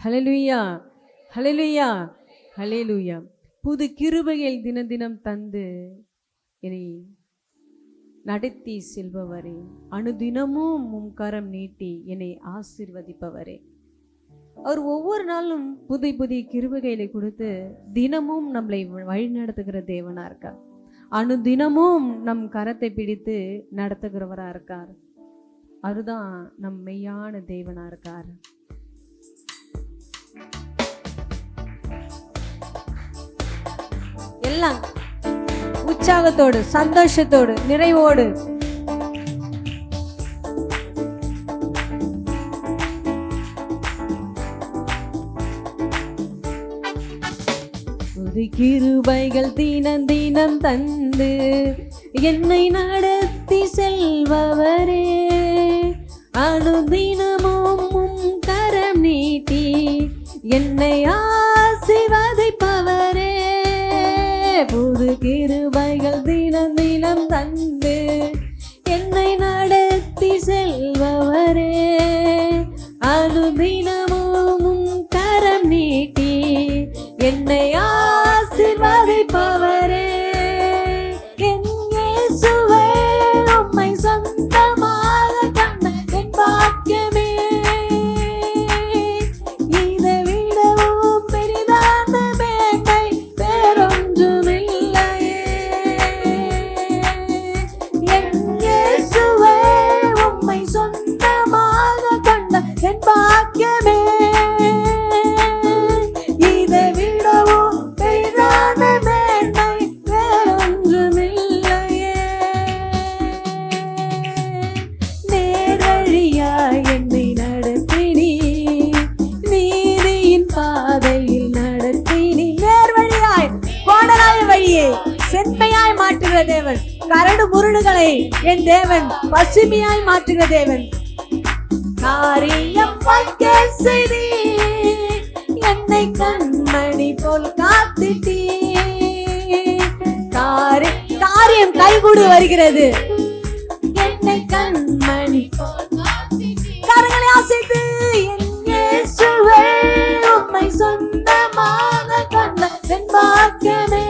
ஹல்லேலூயா, ஹல்லேலூயா, ஹல்லேலூயா. புது கிருபைகள் தினம் தினம் தந்து என்னை நடத்தி செல்பவரே, அனுதினமும் உம் கரம் நீட்டி என்னை ஆசீர்வதிப்பவரே. அவர் ஒவ்வொரு நாளும் புதிய புதிய கிருபைகளை கொடுத்து தினமும் நம்மளை வழிநடத்துகிற தேவனா இருக்கார். அனுதினமும் நம் கரத்தை பிடித்து நடத்துகிறவரா இருக்கார். அதுதான் நம் மெய்யான தேவனா இருக்கார். எல்லாம் உற்சாகத்தோடு, சந்தோஷத்தோடு, நிறைவோடு புது கிருபைகள் தினம் தினம் தந்து என்னை நடத்தி செல்பவரே, அனுதினமும் உம் கரம் நீட்டி என்னை ஆசீர்வதிப்பவரே. புது கிருபைகள் தினம் தினம் தந்து என்னை நடத்தி செல்பவரே, அனுதினமும் உம் கரம் நீட்டி என்னை ஆசீர்வதிப்பவரே. என் இயேசுவே, உம்மை சொந்தமாக கண்ட என் பாக்கியமே, இதை விடவும் பெரிதான மேன்மை வேறொன்றுமில்லையே. என் இயேசுவே, உம்மை சொந்தமாக கண்ட என் பாக்கியமே, சென்மையாய் மாற்றுகிற தேவன், கரடு முரடுகளை என் தேவன் பசுமையாய் மாற்றுகிற தேவன். காரியம் வைக்க செய்தி என்னை கண்மணி போல் காத்திட்டீ, காரியம் கைகூடி வருகிறது. என்னை கண்மணி போல் கரங்களை அசைத்து என் இயேசுவே, உம்மை சொந்தமாக கண்ட என் பாக்கியமே,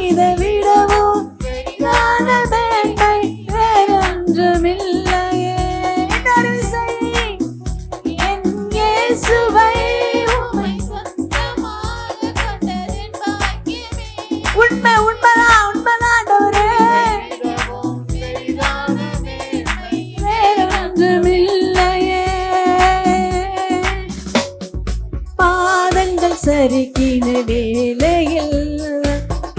இதை விடவும் பெரிதான மேன்மை வேறொன்றுமில்லையே. என் இயேசுவை, உம்மை சொந்தமாக கண்ட என் பாக்கியமே. உண்மை, உண்மைதான், உண்மைதான் ஆண்டவரே. வேறொன்றுமில்லையே. பாதங்கள் சரிக்கின வேளையில்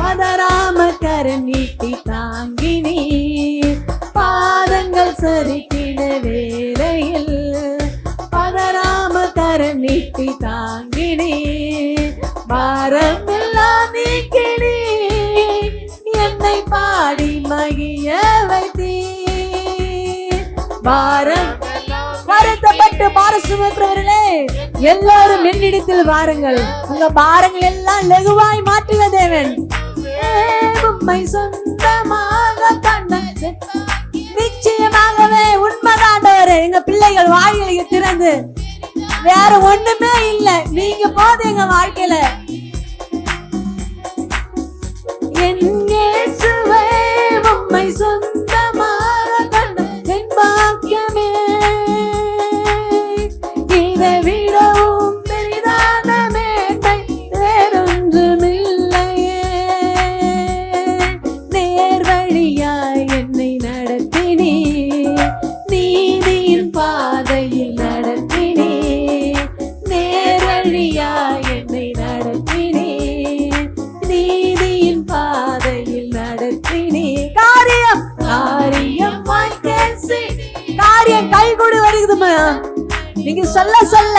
பதறாம கரம் நீட்டி தாங்கினீ, பாதங்கள் சரிக்கின வேளையில் பதறாம கரம் நீட்டி தாங்கினீ, பாரமெல்லாம் நீக்கினீ என்னை பாடி மகிழ வைத்தீ. வருத்தப்பட்டு பாரம் சுமக்கிறவர்களே, எல்லாரும் என்னிடத்தில் வாருங்கள், உங்க பாரங்கள் எல்லாம் லகுவாய் மாற்றுக தேவன். உம்மை சொந்தமாக கண்ட நிச்சயமாகவே உண்மைதாண்டவரே. எங்க பிள்ளைகள் வாய்களை திறந்து வேற ஒண்ணுமே இல்லை, நீங்க போது எங்க வாழ்க்கையில. என் இயேசுவே, உம்மை சொந்தமாக கண்ட என் பாக்கியமே, இதை விடவும் பெரிதான மேன்மை வேறொன்றுமில்லையே. நேர் வழியாய் என்னை நடத்தினீ, நீதியின் பாதையில் நடத்தினீ, நேர் வழியாய் என்னை நடத்தினீ, நீதியின் பாதையில் நடத்தினீ. காரியம் காரியம் கைகூடி வருகுதுமா. நீங்க சொல்ல சொல்ல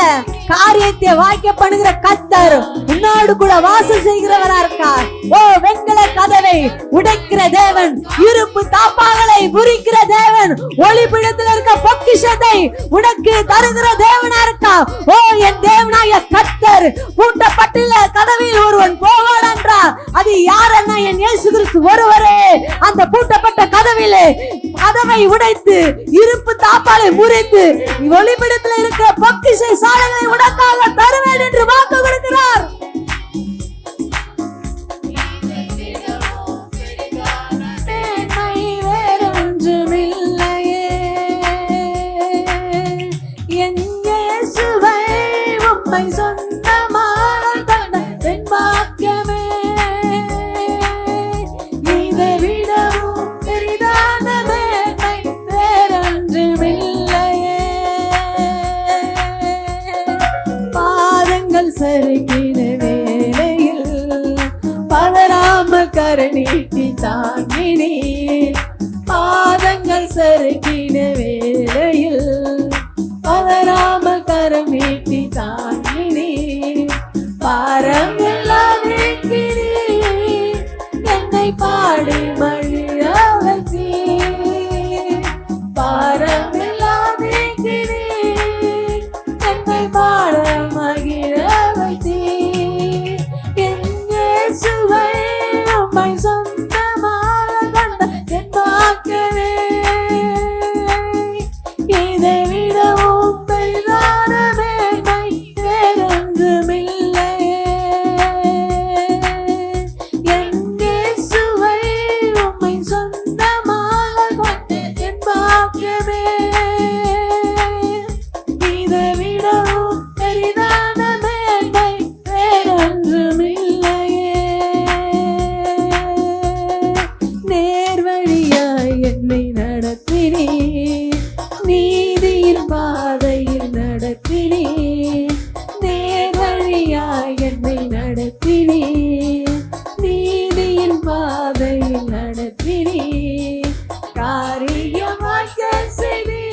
காரியத்தை வாய்க்க பண்ணுகிற கர்த்தர் உன்னோடு கூட வாசம் செய்கிறவரா இருக்கார். ஓ வெண்கல கதவை உடைக்கிற தேவன், இருப்பு தாப்பாகளை முறிக்கிற தேவன், ஒளிபிடத்தில் இருக்க பொக்கிஷத்தை உனக்கு தருகிற தேவனா இருக்கா. ஓ என் தேவனாய கர்த்தர் பூட்டப்பட்டுள்ள கதவில் ஒருவன் போவான் என்றார். அது யாரன்னா என் இயேசு கிறிஸ்து ஒருவரே. அந்த பூட்டப்பட்ட கதவிலே கதவை உடைத்து இருப்பு தாப்பாலை முறித்து ஒளிபிடத்தில் இருக்கிற பொக்கிஷ சாலைகளை உனக்காக தருவேன் என்று வாக்கு கொடுக்கிறார். நீட்டி தாங்கினே பாதங்கள் சறுக்கின வேளையில் பதறாமல் கரம் நீட்டி தாங்கினே பாரம் என்னை பாடி மழிய வைத்தீ பாரம் என்னை பாட மகிழ வைத்தீ எங்கே சுவை சொந்தமாக கொண்ட என் வாக்கவே இதை விடவும் பெரிதான மேன்மை வேறொன்றுமில்லை. எங்கே சுவை உம்மை சொந்தமாக கொண்ட என் வாக்கவே இதை விடவும் பெரிதான மேன்மை வேறொன்றுமில்லை. என்னை நடத்தினே நீதியின் பாதையில் நடத்தினே நேர்வழியாய் என்னை நடத்தினே நீதியின் பாதையில் நடத்தினே காரியமாய் செய்தே.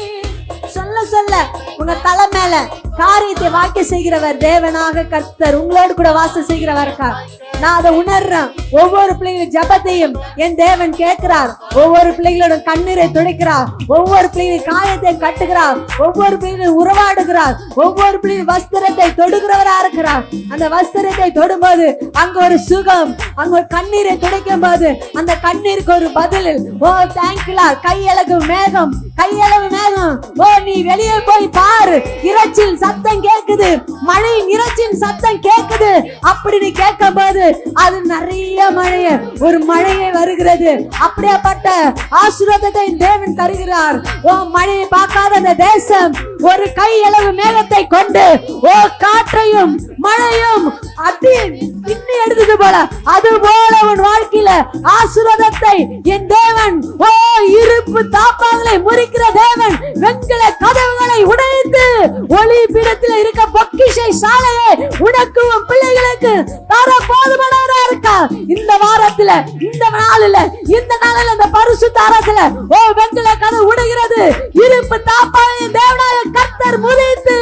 சொல்ல சொல்ல உங்க தலை மேல காரியத்தை வாக்கிய செய்கிறவர் தேவனாக கர்த்தர் உங்களோடு கூட வாசம் செய்கிறவர். நான் அதை உணர்றேன். ஒவ்வொரு பிள்ளைகளின் ஜபத்தையும் என் தேவன் கேட்கிறார். ஒவ்வொரு பிள்ளைகளோட கண்ணீரை துடைக்கிறார். ஒவ்வொரு பிள்ளைகளின் காயத்தை கட்டுகிறார். ஒவ்வொரு பிள்ளைகளும் உறவாடுகிறார். ஒவ்வொரு பிள்ளைகளின் வஸ்திரத்தை தொடுகிறவரா இருக்கிறார். அந்த வஸ்திரத்தை தொடும்போது அங்க ஒரு சுகம், அங்க ஒரு கண்ணீரை துடைக்கும் போது அந்த கண்ணீருக்கு ஒரு பதில். ஓ தேங்க்யூலா. கையளவு மேகம், கையளவு மேகம். ஓ நீ வெளியே போய் பாரு, இறைச்சில் சத்தம் கேக்குது, மழையின் இறைச்சின் சத்தம் கேக்குது. அப்படி நீ கேட்கும் போது அது நிறைய மழையை, ஒரு மழையை வருகிறது. அப்படியாப்பட்ட ஆசீர்வாதத்தை தேவன் தருகிறார். ஓ மழையை பார்க்காத அந்த தேசம் ஒரு கையளவு மேகத்தை கொண்டு ஓ காற்றையும் மழையும் அடி பின்னி எடுத்தது போல, அது போல உன் வாழ்க்கையில ஆசீர்வாதத்தை என் தேவன் ஓ இருப்பு தாப்பாங்களை முறிக்கிற தேவன் வெண்கல கதவுகளை உடைத்து ஒளி பீடத்தில் இருக்க பொக்கிஷை சாலையை உனக்கும் பிள்ளைகளுக்கு தர போதுமானவரா இருக்கா. இந்த வாரத்துல, இந்த நாளில, இந்த நாளில இந்த பரிசுத்த ஆராதனையில ஓ வெண்கல கதவு உடைகிறது. இருப்பு தாப்பாலை தேவனாய கர்த்தர் முறித்து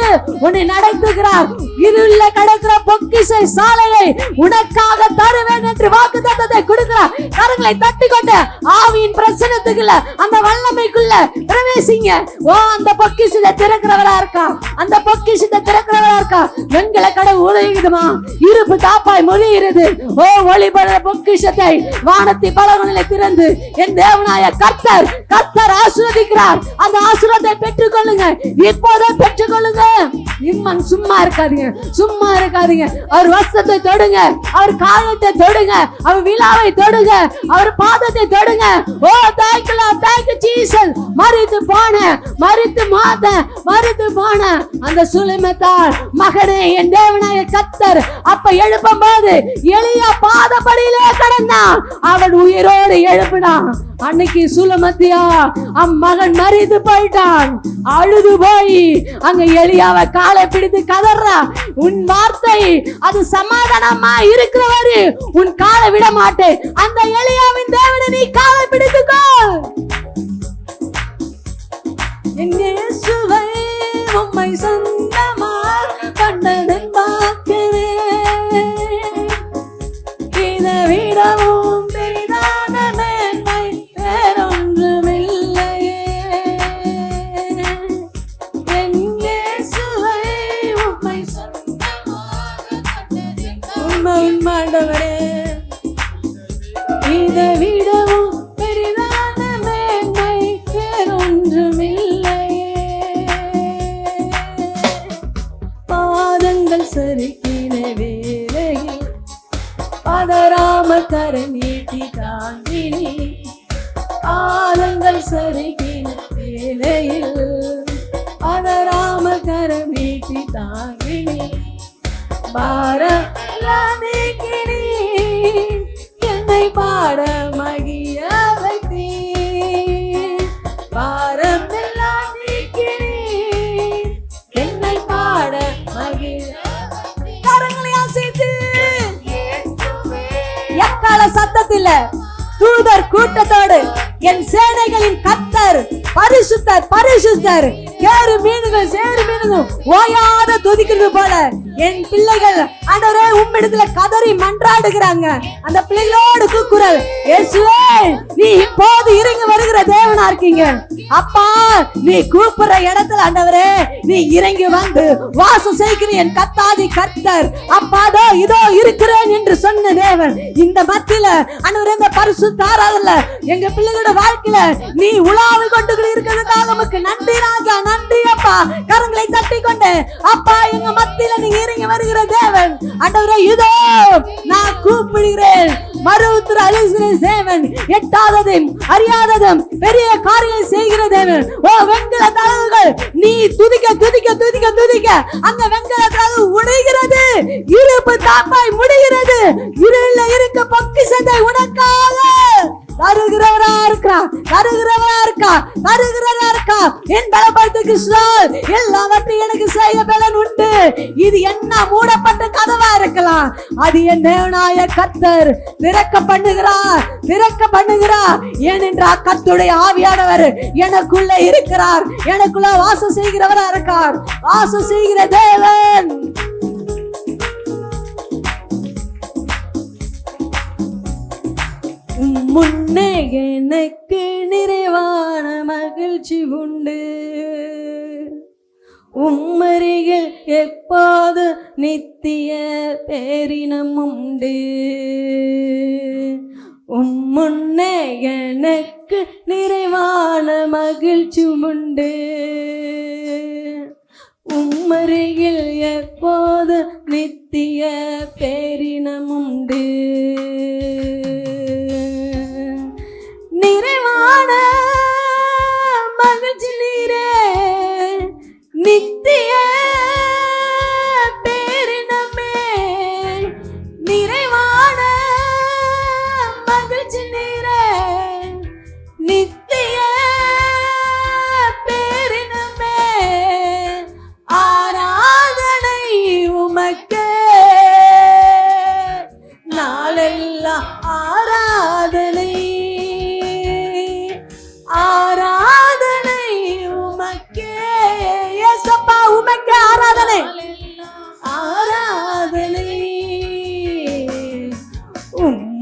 உன்னை நடத்துகிறார். இருள கடக்கிற பொக்கிஷை சாலையை உனக்காக தருவேன் என்று வாக்குத்தத்தத்தை கொடுக்கிறார். கரங்களை தட்டிக்கொண்டு ஆவியின் பிரசன்னத்துக்குள்ள அந்த வல்லமைக்குள்ள பிரவேசிங்க. ஓ அந்த பொக்கிஷத்தை திறக்கிறவரா இருக்கா, அந்த பொக்கிஷத்தை திறக்கிறவரா இருக்கா. வெண்கல கடவு உடையுதுமா, இருப்பு தாப்பாய் மொழிகிறது. ஓ ஒளிபட பொக்கிஷத்தை வானத்தை பலகங்களை திறந்து என் தேவனாய கர்த்தர் கர்த்தர் ஆசீர்வதிக்கிறார். அந்த ஆசீர்வாதத்தை பெற்றுக் கொள்ளுங்க, இப்போதே பெற்றுக் கொள்ளுங்க. இம்மன் சும்மா இருக்காதீங்க, சும்மா இருக்காதீங்க. அவர் வஸ்திரத்தை தொடுங்க, அவர் காயத்தை தொடுங்க, அவர் விழாவை தொடுங்க, அவர் பாதத்தை தொடுங்க. ஓ தேங்க்யூ, தேங்க்யூ ஜீசஸ். மரித்து போன, மரித்து மாத, மரித்து போன அந்த சுலைமத்தால் மகனே என் தேவனாய கர்த்தர் அப்ப எழுப்பும் போது எலியா பாதப்படியிலே கடந்தான், அவன் உயிரோடு எழுப்பினான். அன்னைக்கு சுலமத்தியா அம்மகன் மரித்து போயிட்டான். அழுது போய் அங்க எலியாவை காலை பிடித்து கதறா, உன் வார்த்தை அது சமாதானமா இருக்கிறவரு உன் காலை விட மாட்டேன். அந்த எலியாவின் தேவனை நீ காலை பிடித்துக்கோ. இயேசுவை உம்மை சொந்தமாக கண்ட கரம் நீட்டி தாங்கினி ஆலங்கள் சருகின வேளையில் அதராம கரம் நீட்டி தாங்கினி பாரமெல்லாம் நீக்கினி என்னை பாட மகிழ வைத்தீர் பாரமெல்லாம் நீக்கினி என்னை பாட மகிழ கரங்களை அசைத்து எக்கால சத்தத்தில் தூதர் கூட்டத்தோடு என் சேனைகளின் கர்த்தர் பரிசுத்தர் பரிசுத்தர் ஏறு மீன்கள் சேறு மீன்கள் ஓயாத துதிக்கிறது போல என் பிள்ளைகள் ஆண்டவரே உம்மிடத்துல கதறி மன்றாடுகிறாங்க. அந்த பிள்ளைகளோடு கூக்குரல், இயேசுவே நீ இப்போது இறங்கி வருகிற தேவனா இருக்கீங்க. அப்பா நீ கூப்பிடுற இடத்துல ஆண்டவரே நீ இறங்கி வந்து வாசம் செய்கிற என் கத்தாதி கர்த்தர் அப்பாதோ இதோ இருக்கிறேன் என்று சொன்ன தேவன் இந்த மத்தியில ஆண்டவரே இந்த பரிசுத்த ஆராதனையில எங்க பிள்ளைகளோட வாழ்க்கையில நீ உலாவி கொண்டு இருக்கிறதுக்காக நமக்கு நன்றி ராஜா, நன்றி அப்பா. கரங்களை தட்டி கொண்டு அப்பா எங்க மத்தியில நீ இறங்கி வருகிற தேவன் ஆண்டவரே இதோ நான் கூப்பிடுகிறேன். மறுவுத்திர அழிகிற தேவன், எட்டாததும் அறியாததும் பெரிய காரியம் செய்கிற தேவன். ஓ வெண்கல தளவுகள் நீ துதிக்க துதிக்க துதிக்க துதிக்க அந்த வெண்கல தளவு உடைகிறது, இருப்பு தாப்பாய் முடிகிறது. இருள இருக்க பொக்கிஷத்தை உனக்காக தருகிறவரா இருக்கா, தருகிறவரா இருக்கா, தருகிறவரா இருக்கா. என் பலப்படுத்து கிருஷ்ணா, எல்லாவற்றையும் எனக்கு செய்ய பலன் உண்டு. இது என்ன மூடப்பட்ட கதவா இருக்கலாம், அது என் தேவனாய கர்த்தர் திறக்க பண்ணுகிறார், திறக்க பண்ணுகிறார். ஏனென்றால் கர்த்தருடைய ஆவியானவர் எனக்குள்ள இருக்கிறார், எனக்குள்ள வாசம் செய்கிறவரா இருக்கார், வாசம் செய்கிற தேவன். முன்னே எனக்கு நிறைவான மகிழ்ச்சி உண்டு, உம்மருகில் எப்போது நித்திய பேரினம் உண்டு. முன்னே எனக்கு நிறைவான மகிழ்ச்சி உண்டு, உம்மருகில் எப்போது நித்திய பேரினம் உண்டு. நிறைவான மகிழ்ச்சி நீரே, நித்திய பேரினமே. நிறைவான மகிழ்ச்சி நீரே, நித்திய பேரினமே. ஆராதனை உமக்கே, நாளெல்லாம் ஆராதனை, ஆராதனை உமக்கே. இயேசப்பா உமக்கே ஆராதனை, ஆராதனை.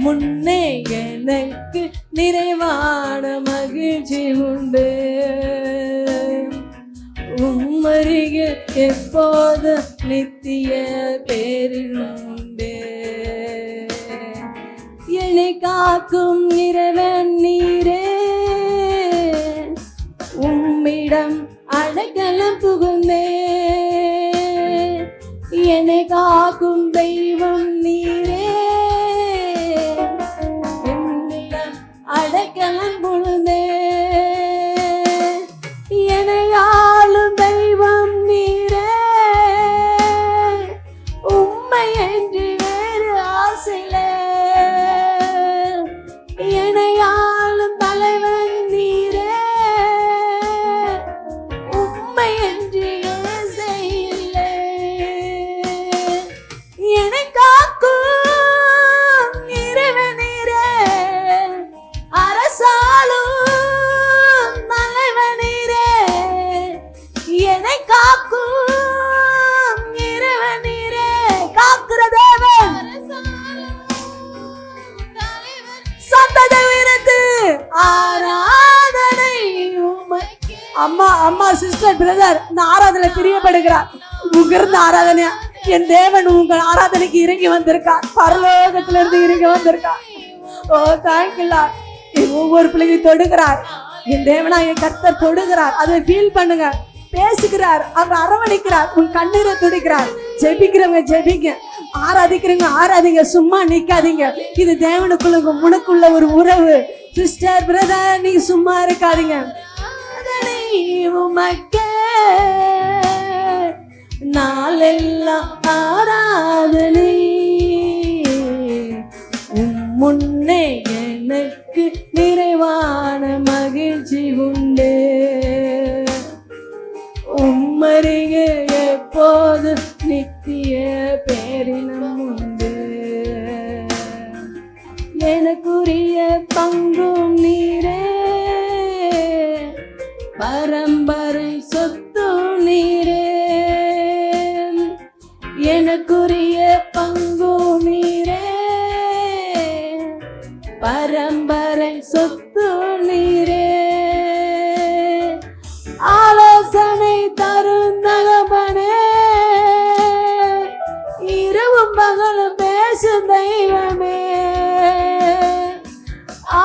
முன்னே எனக்கு நிறைவான மகிழ்ச்சி உண்டு, உம்மருகில் எப்போது நித்திய பேரினும் உண்டு. என்னை காக்கும் இறைவன் நீரே, உம்மிடம் அடைக்கலம் புகுந்தே. என்னை காக்கும் தெய்வம் நீரே, உம்மிடம் அடைக்கலம் புகுந்தே. என்னை ஆளும் தெய்வம் நீரே, உம்மை என்று வேறு ஆசையிலே. என்னை ஆளும் தலைவன் நீரே, உம்மை என்று ஆசையில்லை. என்னை காக்கும் இறைவன் நீரே, அரசாளும் தலைவன் நீரே. என்னை காக்கும் இறைவன் நீரே, காக்கிற தேவன். சத்தத்தை உயர்த்து ஆராதனை உமக்கே. அம்மா அம்மா சிஸ்டர் பிரதர் இந்த ஆராதனை பிரியப்படுகிறார். உங்கிருந்த ஆராதனை என் தேவன் உங்கள் ஆராதனைக்கு இறங்கி வந்திருக்கார், பரலோகத்துல இருந்து இறங்கி வந்திருக்கார். ஓ தேங்க்யூ லார்ட். ஒவ்வொரு பிள்ளையும் தொடுகிறார், என் தேவனாய கர்த்தர் தொடுகிறார். அதை ஃபீல் பண்ணுங்க. பேசுகிறார், அவர் அரவணைக்கிறார், உன் கண்ணீரை துடிக்கிறார். ஜெபிக்கிறவங்க ஜெபிங்க. ஆராதிக்கிறீங்க, ஆராதிங்க, சும்மா நிக்காதீங்க. இது தேவனுக்குள்ள உனக்குள்ள ஒரு உறவு. சிஸ்டர் பிரதர், நீங்க சும்மா இருக்காதீங்க. உமக்கே நாளெல்லாம் ஆராதனை, முன்னே எனக்கு நிறைவான மகிழ்ச்சி உண்டு. உம்மருகே எப்போது நித்திய பேரினம் உண்டு. எனக்குரிய பங்கும் நீரே, பரம்பரை சொத்து நீரே. எனக்குரிய பங்கும் நீரே, பரம்பரை சொத்து நீரே. ஆலோசனை தரும் தகப்பனே, இரவும் பகலும் பேசும் தெய்வமே.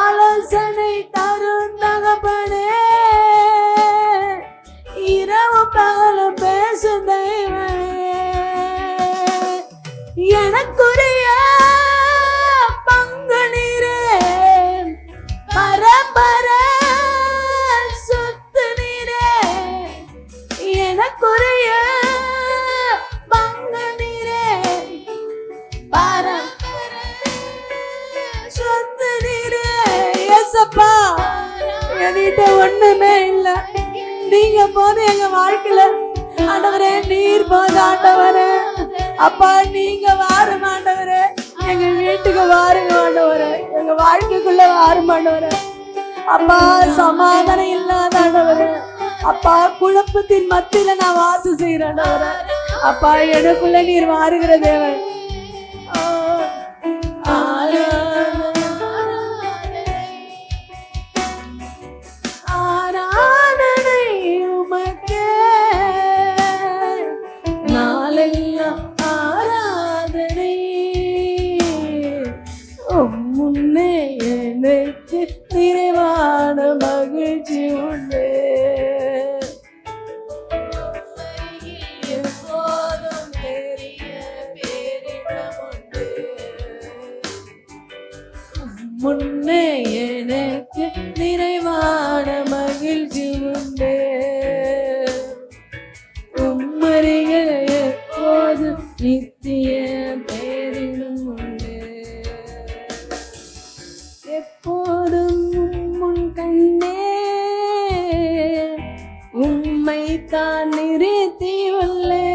ஆலோசனை தரும் தகப்பனே, இரவும் பகலும் பேசும் தெய்வமே. எனக்குரிய பங்கு நீரே, பரம்பரை சொத்து நீரே. எனக்குரிய பங்கு நீரே, பரம்பரை சொத்து நீரே. ஏசப்பா, என்கிட்ட ஒண்ணுமே இல்ல, நீங்க போதும் எங்க வாழ்க்கையில. ஆண்டவரே, நீர் போதும் ஆண்டவரே. அப்பா, நீங்க வாரும் ஆண்டவரே, எங்க வீட்டுக்கு வாருங்க ஆண்டவரே, எங்க வாழ்க்கைக்குள்ள வாரும் ஆண்டவரே. அப்பா, சமாதானம் இல்லாத ஆண்டவரே, அப்பா, குழப்பத்தின் மத்தியில நான் வாசம் செய்யறேன் ஆண்டவரே. அப்பா, எனக்குள்ள நீர் வாருகிற தேவன். ஆராதனை உமக்கே, நாளெல்லாம் ஆராதனை. முன்னே எனக்கு நிறைவான மகிழ்ச்சி உண்டு. எப்போதும் பெரிய பேரிடம் உண்டு. முன்னே எனக்கு நிறைவான மகிழ்ச்சி உண்டு. உம்மருகில் எப்போதும் நித்திய பேரிடம் உண்டு. எப்போதும் முன் கண்ணே உம்மை தான் நிறுத்தியுள்ளே.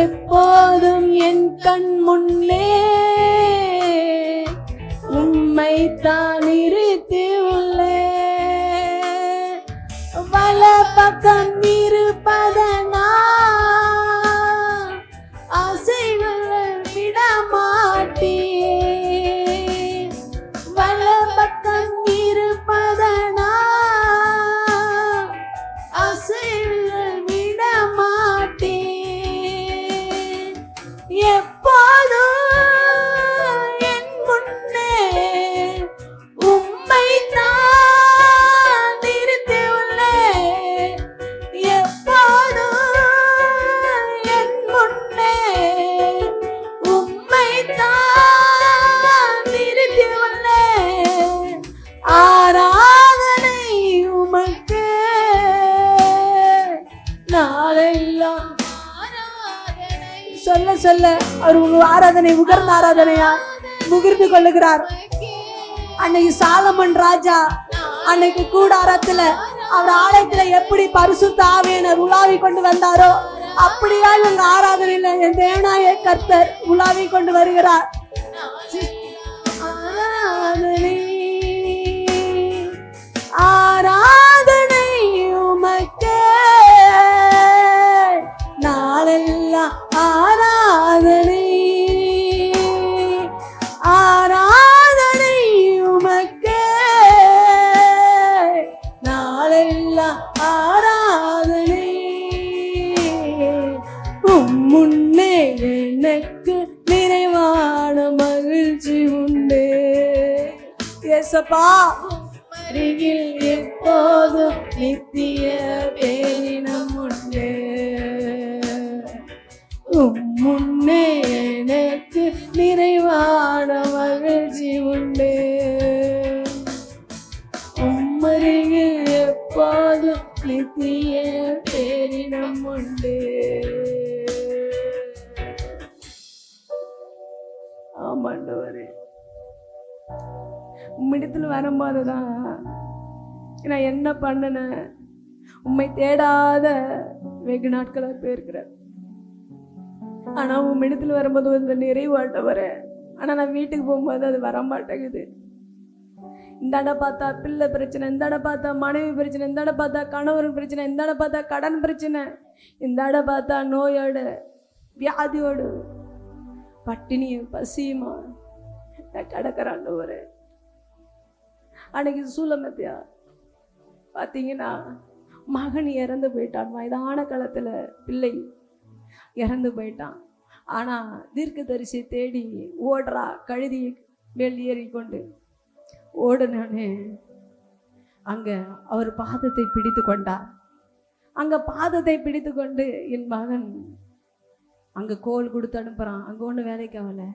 எப்போதும் என் கண் முன்னே உம்மை தான் நிறுத்தியுள்ளே. வல பக்கம் இருப்பதனா அசைவர்கள் விட மாட்டேன். வல பக்கம் இருப்பதனா அசைவர்கள் விட மாட்டேன். எப்போதும் என் முன்னே உம்மை தான் நிறுத்தியுள்ளே. எப்போதும் என் முன்னே உம்மை தான் நிறுத்தியுள்ளே. ஆராதனை உமக்கு நாளெல்லாம். சொல்ல சொல்ல அவர் உங்க ஆராதனை உகர்ந்த ஆராதனையா முகிர்ந்து கொள்ளுகிறார். அன்னைக்கு சாலமன் ராஜா அன்னைக்கு கூடாரத்துல அவர் ஆலயத்துல எப்படி பரிசுத்த ஆவியானவர் உலாவி கொண்டு வந்தாரோ, அப்படியா இவங்க ஆராதனையில என் தேவனாய கர்த்தர் உலாவி கொண்டு வருகிறார். ஆராதனை ஆராதனை உமக்கே, நாளெல்லாம் ஆராதனை. ஆராதனை உமக்கே, நாளெல்லாம் ஆராதனை. முன்னே எனக்கு நிறைவான மகிழ்ச்சி உண்டு. ஏசப்பா, அருகில் எப்போதும் நித்திய பேரினம் உண்டு. எப்போதும் நித்திய பேரினம் உண்டு. ஆமாண்டவரே, உம்மிடத்தில் வரும்போதுதான் நான் என்ன பண்ணினேன், உம்மை தேடாத வெகு நாட்களா போயிருக்கிறேன். ஆனா உம்மிடத்தில் வரும்போது இந்த நிறைவு ஆண்டவரே. ஆனா நான் வீட்டுக்கு போகும்போது அது வரமாட்டேங்குது. இந்தாண்ட பார்த்தா பிள்ளை பிரச்சனை, இந்தாண்ட பார்த்தா மனைவி பிரச்சனை, இந்தாண்ட பார்த்தா கணவன் பிரச்சனை, இந்தாண்ட பார்த்தா கடன் பிரச்சனை, இந்தாண்ட பார்த்தா நோயோடு வியாதியோடு பட்டினியும் பசியுமா கிடக்கிறாண்டவரே. அன்னைக்கு சூலமத்தியா பார்த்தீங்கன்னா மகன் இறந்து போயிட்டான். வயதான காலத்துல பிள்ளை இறந்து போயிட்டான். ஆனா தீர்க்கதரிசி தேடி ஓடுறா, கழுதி மேல் ஏறி கொண்டு ஓடுனானே. அங்க அவர் பாதத்தை பிடித்து கொண்டார். அங்க பாதத்தை பிடித்து கொண்டு என் மகன் அங்க கோல் கொடுத்து அனுப்புறான். அங்க ஒண்ணு வேலைக்கு ஆகல.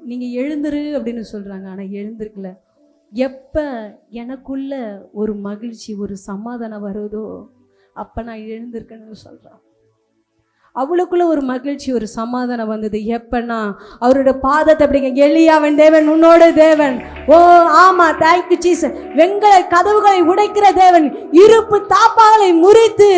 நீங்க எழுந்துரு அப்படின்னு சொல்றாங்க. ஆனா எழுந்திருக்கல. எப்ப எனக்குள்ள ஒரு மகிழ்ச்சி ஒரு சமாதானம் வருதோ அப்ப நான் எழுந்திருக்கேன்னு சொல்றான். அவளுக்குள்ள ஒரு மகிழ்ச்சி ஒரு சமாதானம் வந்தது எப்பன்னா அவரோட பாதத்தை அப்படிங்க. எலியாவின் தேவன் உன்னோட தேவன். ஓ ஆமா, தேங்க்யூ ஜீசஸ். வெண்கல கதவுகளை உடைக்கிற தேவன், இருப்பு தாப்பாகளை முறித்து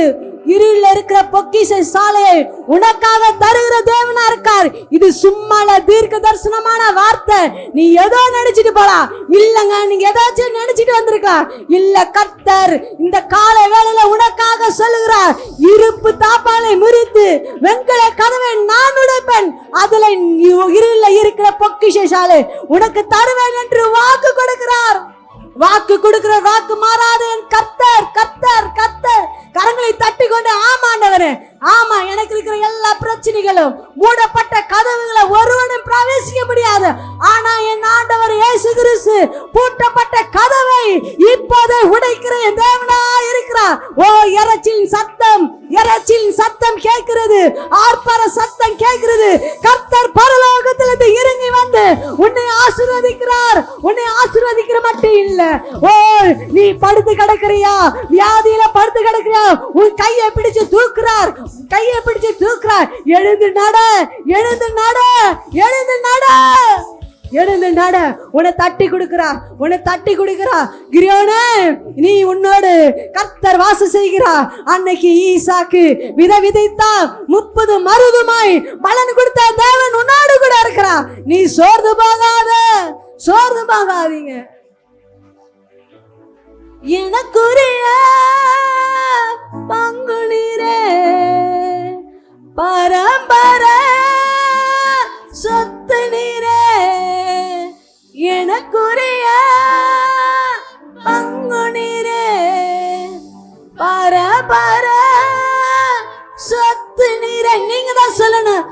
இருளில் இருக்கிற பொக்கிஷ சாலையை உனக்காக தருகிற தேவனா இருக்கார். இது சும்மால தீர்க்க தரிசனமான வார்த்தை. நீ ஏதோ நினைச்சிட்டு போலாம். இல்லங்க, நீங்க ஏதாச்சும் நினைச்சிட்டு வந்திருக்கலாம். இல்ல, கர்த்தர் இந்த காலை வேளையில உனக்காக சொல்லுகிறார், இருப்பு தாப்பாலை முறித்து வெண்கல கதவை நான் உடைப்பேன், அதுல இருளில் இருக்கிற பொக்கிஷ சாலை உனக்கு தருவேன் என்று வாக்கு கொடுக்கிறார். வாக்கு கொடுக்கிற வாக்கு மாறாத என் கர்த்தர். கர்த்தர் கர்த்தர் கரங்களை தட்டி கொண்டு ஆமாண்டவரே, ஆமா, எனக்கு இருக்கிற எல்லா பிரச்சனைகளும் மூடப்பட்ட கதவுகளை ஒருவனும் பிரவேசிக்க முடியாது. ஆனா என் ஆண்டவர் இயேசு கிறிஸ்து பூட்டப்பட்ட கதவை இப்போதே உடைக்கிற தேவனா இருக்கிறார். ஓ இறைச்சியின் சத்தம் கேட்கிறது, ஆர்ப்பர சத்தம் கேட்கிறது. கர்த்தர் பரலோகத்திலிருந்து இறங்கி வந்து உன்னை ஆசீர்வதிக்கிறார். உன்னை ஆசீர்வதிக்கிற மட்டும் இல்ல, ஓ நீ படுத்து கிடக்கிறியா, வியாதியில படுத்து கிடக்கிறியா, உன் கையை பிடிச்சு தூக்குறார். எழுந்து நட, எழுந்து நட, எழுந்து நட, எழுந்து நட. உன்னை தட்டி கொடுக்கிறார். கிரியோனே, நீ உன்னோடு கர்த்தர் வாசம் செய்கிறார். அன்னைக்கு ஈசாக்கு விதைத்தா 30 மருதுமாய் பலன் கொடுத்த தேவன் உன்னோடு கூட இருக்கிறார். நீ சோர்ந்து போகாதீங்க. எனக்குரிய பங்கு நீரே, பரம்பர சொத்து நீரே. எனக்குரிய பங்கு நீரே, பரம்பர சொத்து நீரே. நீங்க தான் சொல்லணும்.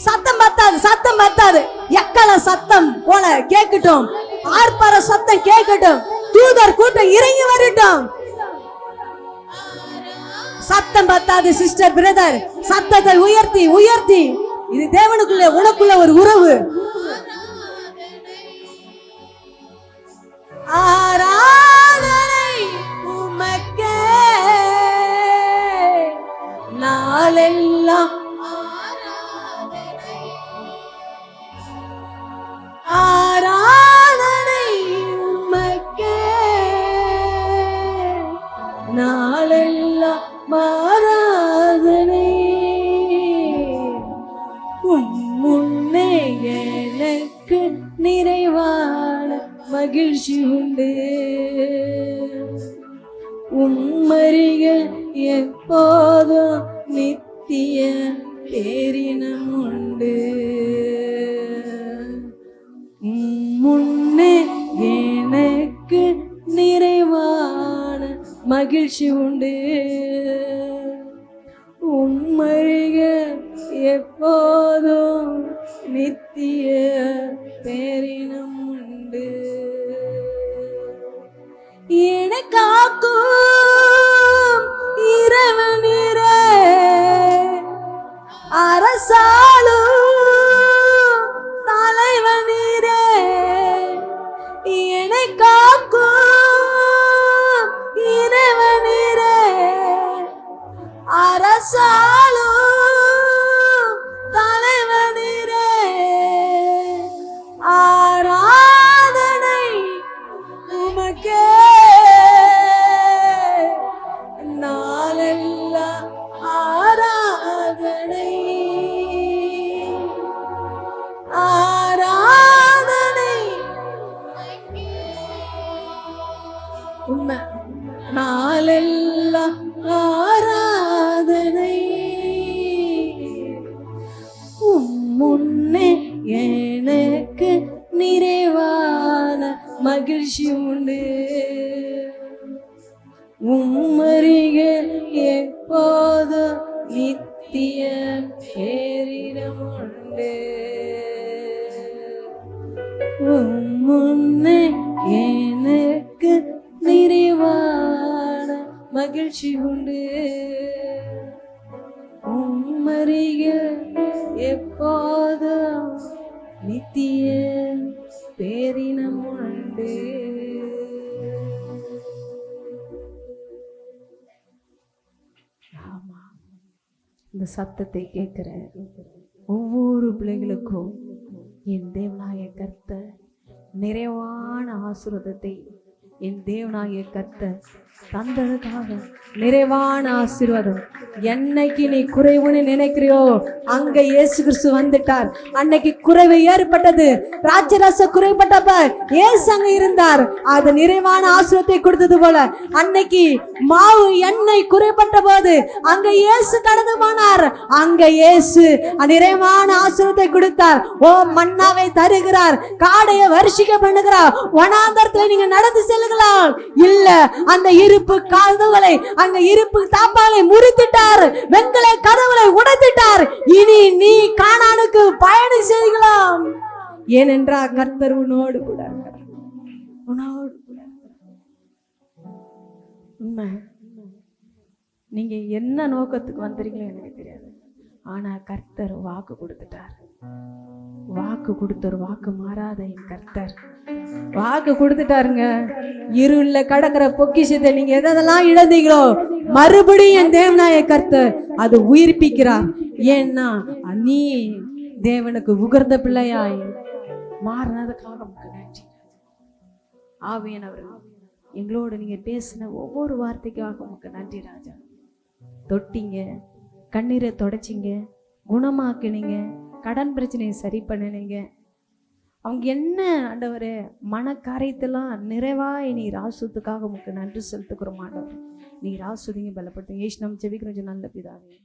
சத்தம் பத்தாது. எக்கல சத்தம் போல கேட்கட்டும், ஆர்ப்பார சத்தம் கேட்கட்டும், தூதர் கூட்டம் இறங்கி வரட்டும். சத்தம் பத்தாது சிஸ்டர், பிரதர். சத்தத்தை உயர்த்தி இது தேவனுக்குள்ள உனக்குள்ள ஒரு உறவு. ஆராதனை உமக்கே நாளெல்லாம், ஆராதனை உமக்கே நாளெல்லாம் ஆராதனை. முன்னே எனக்கு நிறைவான மகிழ்ச்சி உண்டு, உம்மருகில் எப்போதும் நித்திய பேரினம் உண்டு. முன்னே எனக்கு நிறைவான மகிழ்ச்சி உண்டு, உம்மருகில் எப்போதும் நித்திய பேரினம் உண்டு. எனக்காக்கும் இறைவனீரே, அரசாளும் தலைவனீரே. எனக்காக்கும் உண்மை. நாளெல்லாம் ஆராதனை முன்னே எனக்கு நிறைவான மகிழ்ச்சி உண்டு. உம்மருகில் எப்போதும் நித்திய பேரிடம் உண்டு. முன்னே எனக்கு நிறைவான மகிழ்ச்சி உண்டு. உம்மருகில் எப்போதும் நித்திய பேரினம் உண்டு. ஆமா, இந்த சத்தத்தை கேட்கிற ஒவ்வொரு பிள்ளைகளுக்கும் என் தேவனாகிய கர்த்தர் நிறைவான ஆசீர்வாதத்தை என் தேவனாகிய கர்த்தர் தந்ததுக்காக நிறைவான ஆசீர்வாதம். என்னைக்கு நீ குறைவுன்னு நினைக்கிறியோ அங்க இயேசு கிறிஸ்து வந்துட்டார். அன்னைக்கு குறைவு ஏற்பட்டது, ராஜராச குறைப்பட்டப்ப இயேசு அங்க இருந்தார். அது நிறைவான ஆசீர்வாதத்தை கொடுத்தது போல அன்னைக்கு மாவு எண்ணெய் குறைப்பட்ட போது அங்க இயேசு கடந்து போனார். அங்க இயேசு நிறைவான ஆசீர்வாதத்தை கொடுத்தார். ஓ மன்னாவை தருகிறார், காடையை வருஷிக்க பண்ணுகிறார். வனாந்தரத்துல நீங்க நடந்து செல்லுங்களாம் இல்ல, அந்த இருப்பு கதவுகளை அங்க இருப்பு தாப்பாலை முறித்துட்டார், வெண்கல கதவுகளை உடைத்துட்டார். இனி நீ கானானுக்கு பயணம் செய்யலாம். ஏனென்றால் கர்த்தர் உன்னோடு கூட இருக்கிறார், உன்னோடு கூட. உண்மை, நீங்க என்ன நோக்கத்துக்கு வந்தீங்களோ எனக்கு தெரியாது, ஆனா கர்த்தர் வாக்கு கொடுத்துட்டார். வாக்கு கொடுத்தார், வாக்கு மாறாத என் கர்த்தர் வாக்கு கொடுத்துட்டாருங்க. இருள கடக்கிற பொக்கிஷத்தை நீங்க எதெல்லாம் இழந்தீங்களோ மறுபடியும் என் தேவனாய கர்த்தர் அது உயிர்ப்பிக்கிறார். ஏன்னா நீ தேவனுக்கு உகர்ந்த பிள்ளையாய் மாறினதுக்காக நன்றி. ஆவியானவர் எங்களோடு நீங்க பேசின ஒவ்வொரு வார்த்தைக்காக உமக்கு நன்றி ராஜா. தொட்டீங்க, கண்ணீரை தொடச்சிங்க, குணமாக்குனீங்க, கடன் பிரச்சனையை சரி பண்ணினீங்க. அவங்க என்ன ஆண்டவரே மனக்காரியத்தெல்லாம் நிறைவாய் நீர் ஆசுவதுக்காக உமக்கு நன்றி செலுத்துக்கிறோம் ஆண்டவர். நீர் ஆசுவதிங்க பலப்படுத்துங்க. ஏசு நம்ம ஜெபிக்கிறோம் நல்ல பிதாவே.